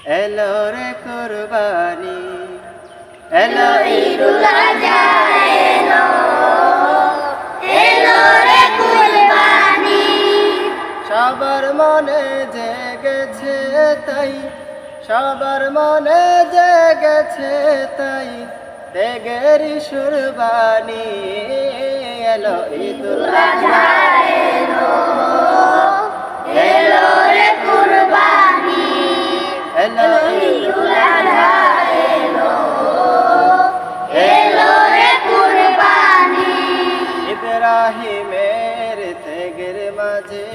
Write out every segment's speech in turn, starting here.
এলো রে কুরবানি, এলো ঈদুল আযহা এলো, এলো রে কুরবানি। সবার মনে জেগেছে তাই, সবার মনে জেগেছে তাই, ত্যাগেরই সুরবানি। এলো ঈদুল আযহা এলো, এলো রে কুরবানি, এলো ঈদুল আযহা এলো, এলো রে কুরবানি। ইব্রাহিমের ত্যাগের মাঝে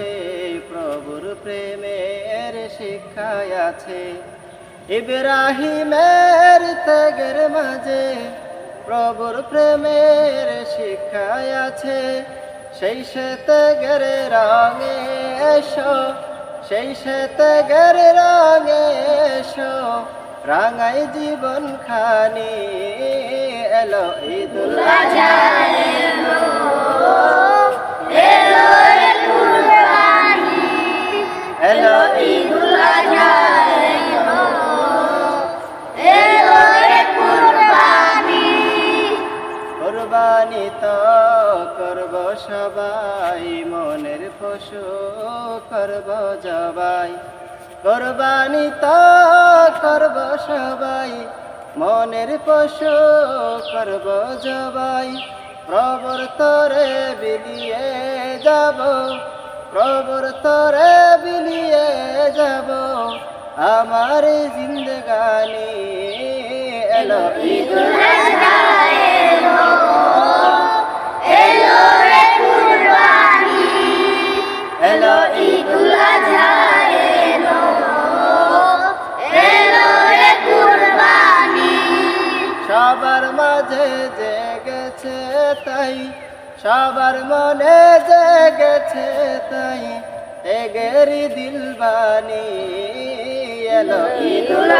প্রভুর প্রেমের শিক্ষায় আছে। ইব্রাহিমের ত্যাগের মাঝে প্রভুর প্রেমের শিক্ষায় আছে। সেই সে ত্যাগের রঙে এসো, সেই সে ত্যাগের রঙে এসো, রাঙাই জীবন খানি। এলো ঈদুল আযহা এলো, এলো রে কুরবানি, এলো ঈদুল আযহা এলো, এলো রে কুরবানি। কুরবানি তো করব সবাই, মনের পশু করব জবাই। কুরবানি তো করব সবাই, মনের পশু করব জবাই। প্রভুর তরে বিলিয়ে যাব, প্রভুর তরে বিলিয়ে যাব আমার জিন্দগানি। এলো ঈদুল আযহা এলো, এলো রে কুরবানি, এলো ঈদুল আযহা এলো, এলো রে কুরবানি। সবার মাঝে জেগেছে তাই, সবার মনে জেগেছে তাই, ত্যাগেরই দিলবানি। এলো ঈদুল